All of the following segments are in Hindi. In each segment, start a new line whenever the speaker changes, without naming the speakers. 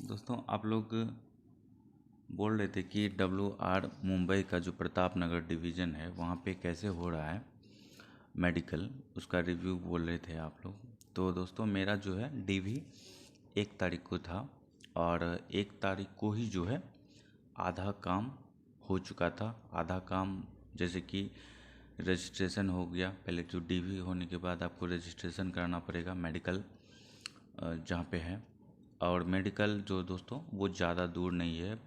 दोस्तों आप लोग बोल रहे थे कि WR मुंबई का जो प्रताप नगर डिवीज़न है वहाँ पे कैसे हो रहा है मेडिकल, उसका रिव्यू बोल रहे थे आप लोग। तो दोस्तों मेरा जो है DV 1 तारीख को था और 1 तारीख को ही जो है आधा काम हो चुका था। आधा काम जैसे कि रजिस्ट्रेशन हो गया। पहले तो DV होने के बाद आपको रजिस्ट्रेशन कराना पड़ेगा मेडिकल जहाँ पे है। और मेडिकल जो दोस्तों वो ज़्यादा दूर नहीं है।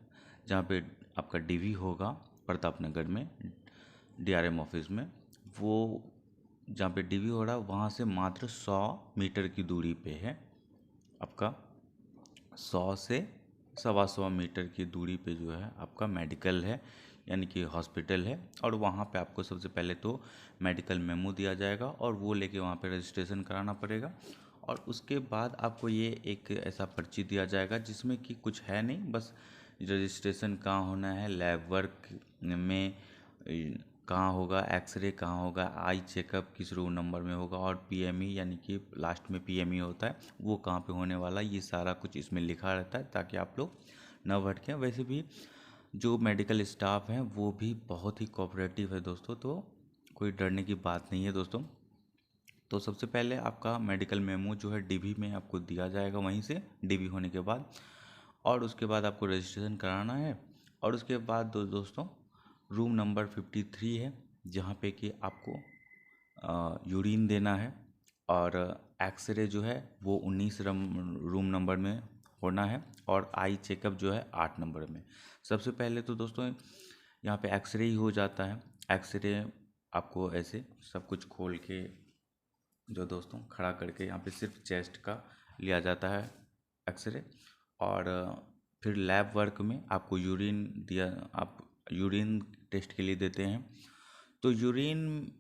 जहाँ पे आपका DV होगा प्रताप नगर में DRM ऑफिस में, वो जहाँ पे DV हो रहा है वहाँ से मात्र 100 मीटर की दूरी पे है। आपका 100 से 125 मीटर की दूरी पे जो है आपका मेडिकल है, यानी कि हॉस्पिटल है। और वहाँ पे आपको सबसे पहले तो मेडिकल मेमो दिया जाएगा और वो लेके वहाँ पे रजिस्ट्रेशन कराना पड़ेगा। और उसके बाद आपको ये एक ऐसा पर्ची दिया जाएगा जिसमें कि कुछ है नहीं, बस रजिस्ट्रेशन कहाँ होना है, लैब वर्क में कहाँ होगा, एक्सरे कहाँ होगा, आई चेकअप किस रूम नंबर में होगा, और PME यानी कि लास्ट में PME होता है वो कहाँ पे होने वाला है, ये सारा कुछ इसमें लिखा रहता है ताकि आप लोग न भटकें। वैसे भी जो मेडिकल स्टाफ हैं वो भी बहुत ही कोऑपरेटिव है दोस्तों, तो कोई डरने की बात नहीं है दोस्तों। तो सबसे पहले आपका मेडिकल मेमो जो है DV में आपको दिया जाएगा वहीं से, DV होने के बाद। और उसके बाद आपको रजिस्ट्रेशन कराना है। और उसके बाद दोस्तों रूम नंबर 53 है जहाँ पे कि आपको यूरिन देना है। और एक्सरे जो है वो 19 रूम नंबर में होना है। और आई चेकअप जो है 8 नंबर में। सबसे पहले तो दोस्तों यहाँ पे एक्सरे ही हो जाता है। एक्सरे आपको ऐसे सब कुछ खोल के जो दोस्तों खड़ा करके यहाँ पे सिर्फ चेस्ट का लिया जाता है एक्सरे। और फिर लैब वर्क में आपको यूरिन दिया, आप यूरिन टेस्ट के लिए देते हैं। तो यूरिन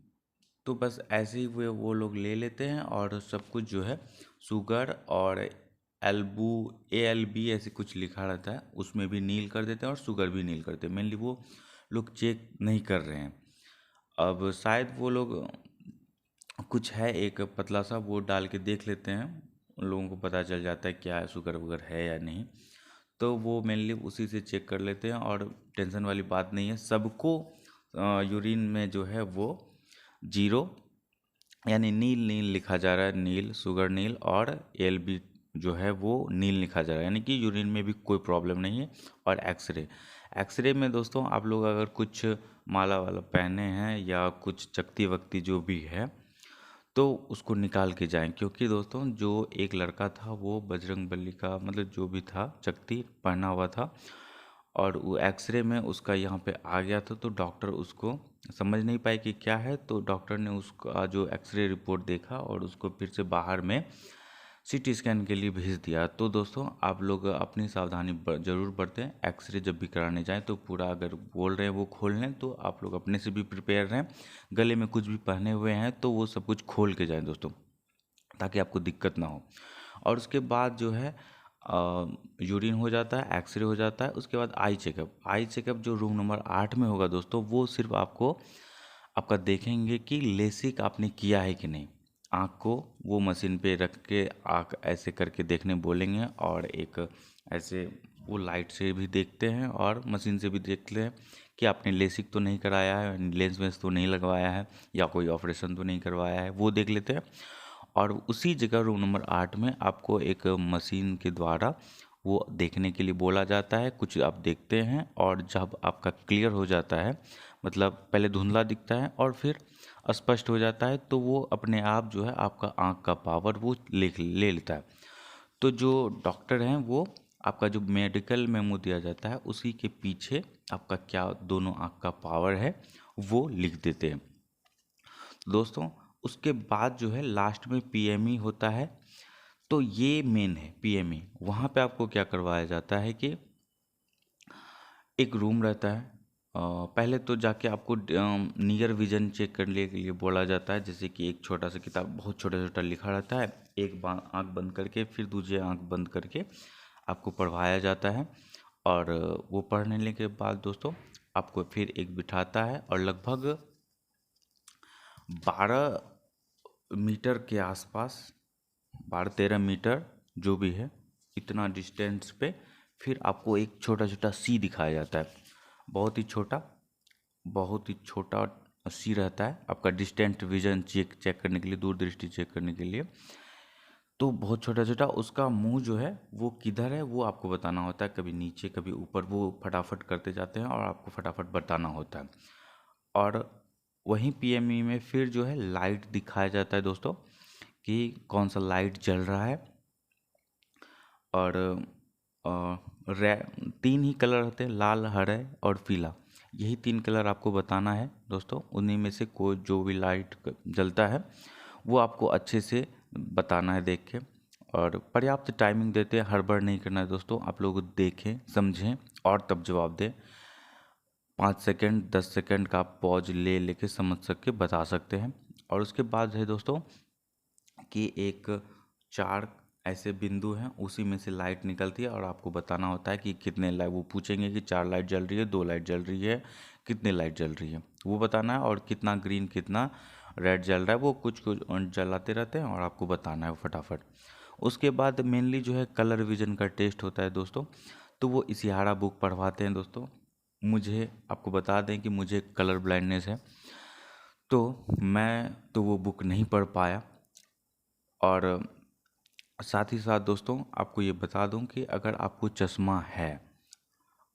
तो बस ऐसे ही वो लोग ले लेते हैं और सब कुछ जो है शुगर और एल्बू ALB ऐसे कुछ लिखा रहता है उसमें भी नील कर देते हैं और शुगर भी नील करते हैं। मेनली वो लोग चेक नहीं कर रहे हैं। अब शायद वो लोग कुछ है एक पतला सा वो डाल के देख लेते हैं, उन लोगों को पता चल जाता है क्या शुगर वगैरह है या नहीं। तो वो मेनली उसी से चेक कर लेते हैं और टेंशन वाली बात नहीं है। सबको यूरिन में जो है वो 0 यानी नील नील लिखा जा रहा है, नील शुगर नील, और ALB जो है वो नील लिखा जा रहा है, यानी कि यूरिन में भी कोई प्रॉब्लम नहीं है। और एक्सरे एक्सरे में दोस्तों आप लोग अगर कुछ माला वाला पहने हैं या कुछ चकती वक्ती जो भी है तो उसको निकाल के जाएं, क्योंकि दोस्तों जो एक लड़का था वो बजरंग बली का मतलब जो भी था चकती पहना हुआ था और वो एक्सरे में उसका यहाँ पे आ गया था। तो डॉक्टर उसको समझ नहीं पाए कि क्या है, तो डॉक्टर ने उसका जो एक्सरे रिपोर्ट देखा और उसको फिर से बाहर में CT स्कैन के लिए भेज दिया। तो दोस्तों आप लोग अपनी सावधानी जरूर बरतें। एक्सरे जब भी कराने जाएं तो पूरा अगर बोल रहे हैं वो खोल लें, तो आप लोग अपने से भी प्रिपेयर रहें। गले में कुछ भी पहने हुए हैं तो वो सब कुछ खोल के जाएं दोस्तों, ताकि आपको दिक्कत ना हो। और उसके बाद जो है यूरिन हो जाता है, एक्सरे हो जाता है। उसके बाद आई चेकअप जो रूम नंबर 8 में होगा दोस्तों, वो सिर्फ आपको आपका देखेंगे कि लेसिक आपने किया है कि नहीं। आँख को वो मशीन पे रख के आँख ऐसे करके देखने बोलेंगे और एक ऐसे वो लाइट से भी देखते हैं और मशीन से भी देखते हैं कि आपने लेसिक तो नहीं कराया है, लेंस वेंस तो नहीं लगवाया है, या कोई ऑपरेशन तो नहीं करवाया है, वो देख लेते हैं। और उसी जगह रूम नंबर 8 में आपको एक मशीन के द्वारा वो देखने के लिए बोला जाता है। कुछ आप देखते हैं और जब आपका क्लियर हो जाता है, मतलब पहले धुंधला दिखता है और फिर स्पष्ट हो जाता है, तो वो अपने आप जो है आपका आँख का पावर वो ले लेता है। तो जो डॉक्टर हैं वो आपका जो मेडिकल मेमो दिया जाता है उसी के पीछे आपका क्या दोनों आँख का पावर है वो लिख देते हैं दोस्तों। उसके बाद जो है लास्ट में PME होता है। तो ये मेन है PME। वहाँ पे आपको क्या करवाया जाता है कि एक रूम रहता है। पहले तो जाके आपको नियर विजन चेक करने के लिए बोला जाता है, जैसे कि एक छोटा सा किताब बहुत छोटा छोटा लिखा रहता है, एक आँख बंद करके फिर दूसरी आँख बंद करके आपको पढ़वाया जाता है। और वो पढ़ने के बाद दोस्तों आपको फिर एक बिठाता है और लगभग 12 मीटर के आसपास, 12-13 मीटर जो भी है, इतना डिस्टेंस पे फिर आपको एक छोटा छोटा सी दिखाया जाता है, बहुत ही छोटा, बहुत ही छोटा सी रहता है आपका डिस्टेंट विजन चेक चेक करने के लिए, दूरदृष्टि चेक करने के लिए। तो बहुत छोटा छोटा उसका मुंह जो है वो किधर है वो आपको बताना होता है, कभी नीचे कभी ऊपर, वो फटाफट करते जाते हैं और आपको फटाफट बताना होता है। और वहीं पीएमई में फिर जो है लाइट दिखाया जाता है दोस्तों कि कौन सा लाइट जल रहा है। और तीन ही कलर होते हैं, लाल, हरे और पीला। यही तीन कलर आपको बताना है दोस्तों, उन्हीं में से कोई जो भी लाइट जलता है वो आपको अच्छे से बताना है देख के। और पर्याप्त टाइमिंग देते हैं, हड़बड़ नहीं करना है दोस्तों, आप लोग देखें समझें और तब जवाब दें। 5 सेकंड 10 सेकंड का आप पॉज ले लेके समझ सके बता सकते हैं। और उसके बाद है दोस्तों कि एक 4 ऐसे बिंदु हैं, उसी में से लाइट निकलती है और आपको बताना होता है कि कितने लाइट, वो पूछेंगे कि 4 लाइट जल रही है, 2 लाइट जल रही है, कितने लाइट जल रही है वो बताना है। और कितना ग्रीन कितना रेड जल रहा है वो कुछ कुछ जलाते रहते हैं और आपको बताना है फटाफट। उसके बाद मेनली जो है कलर विजन का टेस्ट होता है दोस्तों, तो वो इसिहारा बुक पढ़वाते हैं दोस्तों। मुझे आपको बता दें कि मुझे कलर ब्लाइंडनेस है, तो मैं तो वो बुक नहीं पढ़ पाया। और साथ ही साथ दोस्तों आपको ये बता दूं कि अगर आपको चश्मा है,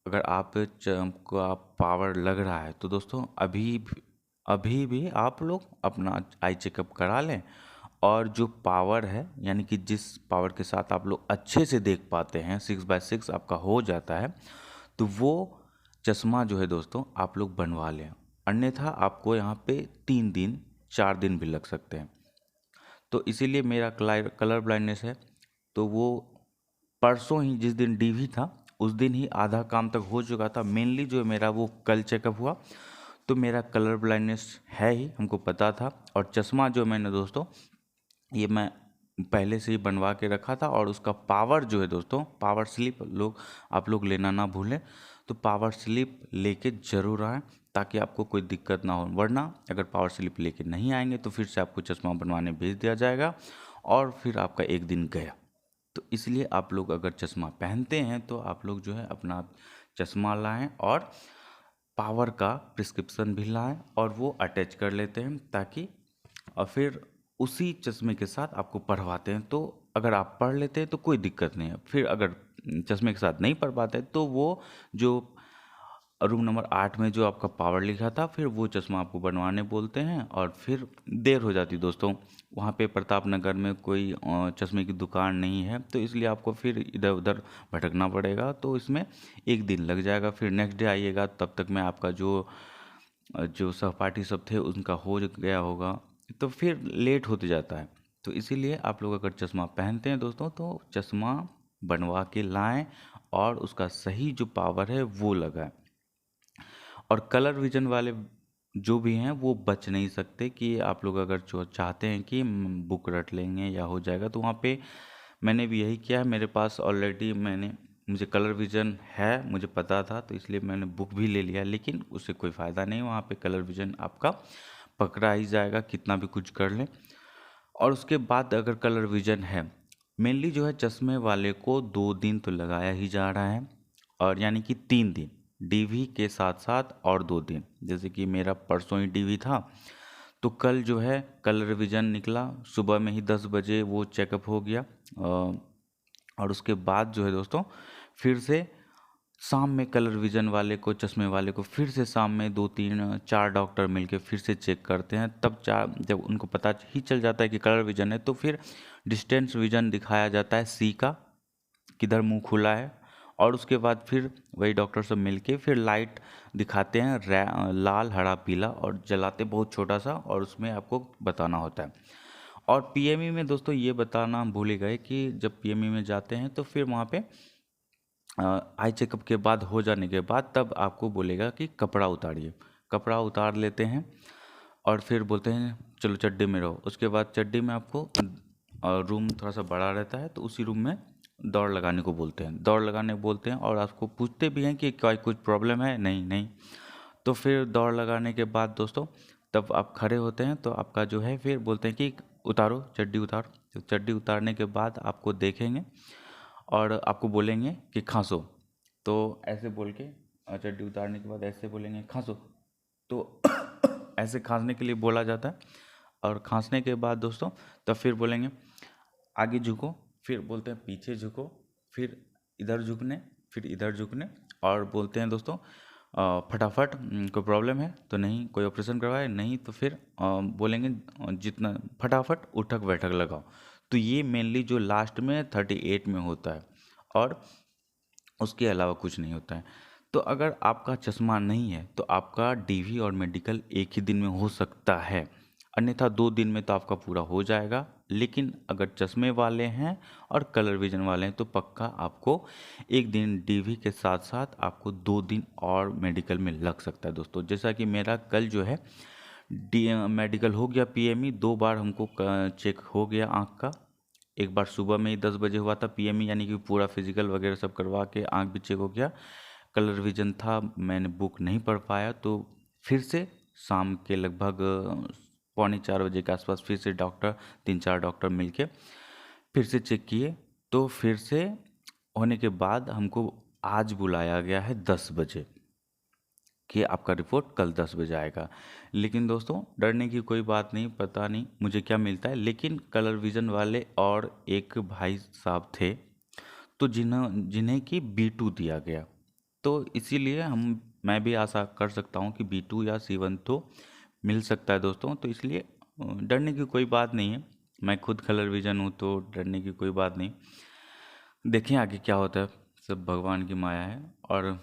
अगर को आप पावर लग रहा है, तो दोस्तों अभी भी आप लोग अपना आई चेकअप करा लें। और जो पावर है, यानी कि जिस पावर के साथ आप लोग अच्छे से देख पाते हैं, 6x6 आपका हो जाता है, तो वो चश्मा जो है दोस्तों आप लोग बनवा लें। अन्यथा आपको यहाँ पे 3 दिन 4 दिन भी लग सकते हैं। तो इसीलिए मेरा कलर ब्लाइंडनेस है, तो वो परसों ही जिस दिन डीवी था उस दिन ही आधा काम तक हो चुका था। मेनली जो मेरा वो कल चेकअप हुआ, तो मेरा कलर ब्लाइंडनेस है ही, हमको पता था। और चश्मा जो मैंने दोस्तों ये मैं पहले से ही बनवा के रखा था। और उसका पावर जो है दोस्तों, पावर स्लिप आप लोग लेना ना भूलें। तो पावर स्लिप लेके जरूर आएँ ताकि आपको कोई दिक्कत ना हो, वरना अगर पावर स्लिप लेके नहीं आएंगे तो फिर से आपको चश्मा बनवाने भेज दिया जाएगा और फिर आपका एक दिन गया। तो इसलिए आप लोग अगर चश्मा पहनते हैं तो आप लोग जो है अपना चश्मा लाएं और पावर का प्रिस्क्रिप्शन भी लाएं और वो अटैच कर लेते हैं, ताकि और फिर उसी चश्मे के साथ आपको पढ़वाते हैं। तो अगर आप पढ़ लेते हैं तो कोई दिक्कत नहीं है, फिर अगर चश्मे के साथ नहीं पढ़ पाते तो वो जो रूम नंबर 8 में जो आपका पावर लिखा था, फिर वो चश्मा आपको बनवाने बोलते हैं। और फिर देर हो जाती दोस्तों, वहाँ पे प्रताप नगर में कोई चश्मे की दुकान नहीं है, तो इसलिए आपको फिर इधर उधर भटकना पड़ेगा। तो इसमें एक दिन लग जाएगा, फिर नेक्स्ट डे आइएगा, तब तक में आपका जो सहपाठी सब थे उनका हो गया होगा, तो फिर लेट होते जाता है। तो इसीलिए आप लोग अगर चश्मा पहनते हैं दोस्तों तो चश्मा बनवा के लाएं और उसका सही जो पावर है वो लगाएं। और कलर विजन वाले जो भी हैं वो बच नहीं सकते कि आप लोग अगर जो चाहते हैं कि बुक रट लेंगे या हो जाएगा, तो वहाँ पे मैंने भी यही किया है। मेरे पास ऑलरेडी मुझे कलर विजन है, मुझे पता था, तो इसलिए मैंने बुक भी ले लिया। लेकिन उससे कोई फ़ायदा नहीं, वहाँ पे कलर विजन आपका पकड़ा ही जाएगा कितना भी कुछ कर लें। और उसके बाद अगर कलर विजन है, मेनली जो है चश्मे वाले को 2 दिन तो लगाया ही जा रहा है, और यानी कि 3 दिन डीवी के साथ साथ और 2 दिन। जैसे कि मेरा परसों ही डीवी था, तो कल जो है कलर विजन निकला, सुबह में ही 10 बजे वो चेकअप हो गया। और उसके बाद जो है दोस्तों फिर से शाम में कलर विजन वाले को, चश्मे वाले को फिर से शाम में 2 3 4 डॉक्टर मिलके फिर से चेक करते हैं। तब जब उनको पता ही चल जाता है कि कलर विजन है, तो फिर डिस्टेंस विजन दिखाया जाता है सी का, किधर मुंह खुला है। और उसके बाद फिर वही डॉक्टर सब मिलके फिर लाइट दिखाते हैं, लाल हरा पीला, और जलाते बहुत छोटा सा, और उसमें आपको बताना होता है। और पीएमई में दोस्तों ये बताना हम भूल ही गए कि जब पीएमई में जाते हैं तो फिर वहाँ पे आई चेकअप के बाद हो जाने के बाद तब आपको बोलेगा कि कपड़ा उतारिए। कपड़ा उतार लेते हैं और फिर बोलते हैं चलो चड्डी में रहो। उसके बाद चड्डी में आपको रूम थोड़ा सा बड़ा रहता है, तो उसी रूम में दौड़ लगाने को बोलते हैं, दौड़ लगाने बोलते हैं। और आपको पूछते भी हैं कि क्या कुछ प्रॉब्लम है, नहीं नहीं। तो फिर दौड़ लगाने के बाद दोस्तों तब आप खड़े होते हैं, तो आपका जो है फिर बोलते हैं कि उतारो चड्डी उतारो। तो चड्डी उतारने के बाद आपको देखेंगे और आपको बोलेंगे कि खांसो, तो ऐसे बोल के चड्डी उतारने के बाद ऐसे बोलेंगे खांसो, तो ऐसे खांसने के लिए बोला जाता है। और खांसने के बाद दोस्तों तब फिर बोलेंगे आगे झुको, फिर बोलते हैं पीछे झुको, फिर इधर झुकने, फिर इधर झुकने, और बोलते हैं दोस्तों फटाफट कोई प्रॉब्लम है तो नहीं, कोई ऑपरेशन करवाए नहीं तो फिर बोलेंगे जितना फटाफट उठक बैठक लगाओ। तो ये मेनली जो लास्ट में 38 में होता है, और उसके अलावा कुछ नहीं होता है। तो अगर आपका चश्मा नहीं है तो आपका डीवी और मेडिकल एक ही दिन में हो सकता है, अन्यथा 2 दिन में तो आपका पूरा हो जाएगा। लेकिन अगर चश्मे वाले हैं और कलर विजन वाले हैं तो पक्का आपको एक दिन डीवी के साथ साथ आपको 2 दिन और मेडिकल में लग सकता है दोस्तों। जैसा कि मेरा कल जो है डी मेडिकल हो गया, पीएमई 2 बार हमको चेक हो गया आँख का। एक बार सुबह में ही 10 बजे हुआ था पीएमई, यानी कि पूरा फिजिकल वगैरह सब करवा के आँख भी चेक हो गया। कलर विजन था, मैंने बुक नहीं पढ़ पाया, तो फिर से शाम के लगभग 3:45 बजे के आसपास फिर से डॉक्टर 3-4 डॉक्टर मिलके फिर से चेक किए। तो फिर से होने के बाद हमको आज बुलाया गया है 10 बजे कि आपका रिपोर्ट कल 10 बजे आएगा। लेकिन दोस्तों डरने की कोई बात नहीं, पता नहीं मुझे क्या मिलता है। लेकिन कलर विजन वाले और एक भाई साहब थे तो जिन्हें जिन्हें कि B2 दिया गया, तो इसीलिए मैं भी आशा कर सकता हूँ कि B2 या C1 तो मिल सकता है दोस्तों। तो इसलिए डरने की कोई बात नहीं है, मैं खुद कलर विजन हूँ तो डरने की कोई बात नहीं। देखें आगे क्या होता है, सब भगवान की माया है। और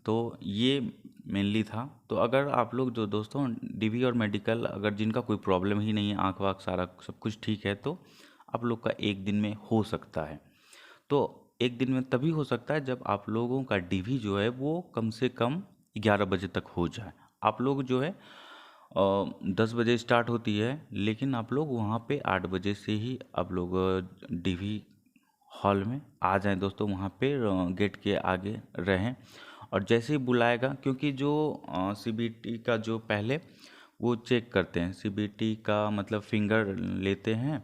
तो ये मेनली था। तो अगर आप लोग जो दोस्तों डीवी और मेडिकल अगर जिनका कोई प्रॉब्लम ही नहीं है, आँख वाँख सारा सब कुछ ठीक है, तो आप लोग का एक दिन में हो सकता है। तो एक दिन में तभी हो सकता है जब आप लोगों का डीवी जो है वो कम से कम 11 बजे तक हो जाए। आप लोग जो है 10 बजे स्टार्ट होती है, लेकिन आप लोग वहाँ पे 8 बजे से ही आप लोग डीवी हॉल में आ जाएं दोस्तों, वहाँ पे गेट के आगे रहें। और जैसे ही बुलाएगा, क्योंकि जो सीबीटी का जो पहले वो चेक करते हैं, सीबीटी का मतलब फिंगर लेते हैं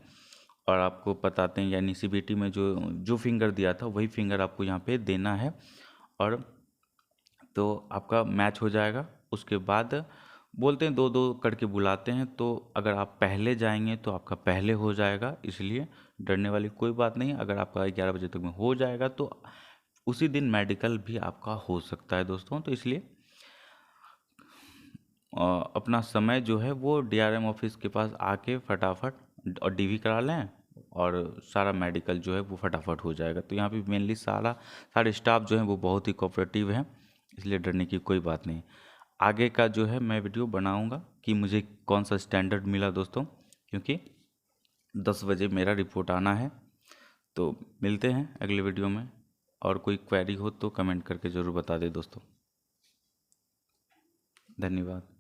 और आपको बताते हैं, यानी सीबीटी में जो जो फिंगर दिया था वही फिंगर आपको यहाँ पे देना है, और तो आपका मैच हो जाएगा। उसके बाद बोलते हैं 2-2 करके बुलाते हैं, तो अगर आप पहले जाएंगे तो आपका पहले हो जाएगा, इसलिए डरने वाली कोई बात नहीं। अगर आपका 11 बजे तक में हो जाएगा तो उसी दिन मेडिकल भी आपका हो सकता है दोस्तों। तो इसलिए अपना समय जो है वो डीआरएम ऑफिस के पास आके फटाफट और डीवी करा लें, और सारा मेडिकल जो है वो फटाफट हो जाएगा। तो यहाँ पे मेनली सारे स्टाफ जो हैं वो बहुत ही कोऑपरेटिव हैं, इसलिए डरने की कोई बात नहीं। आगे का जो है मैं वीडियो बनाऊंगा कि मुझे कौन सा स्टैंडर्ड मिला दोस्तों, क्योंकि 10 बजे मेरा रिपोर्ट आना है। तो मिलते हैं अगले वीडियो में, और कोई क्वेरी हो तो कमेंट करके ज़रूर बता दें दोस्तों। धन्यवाद।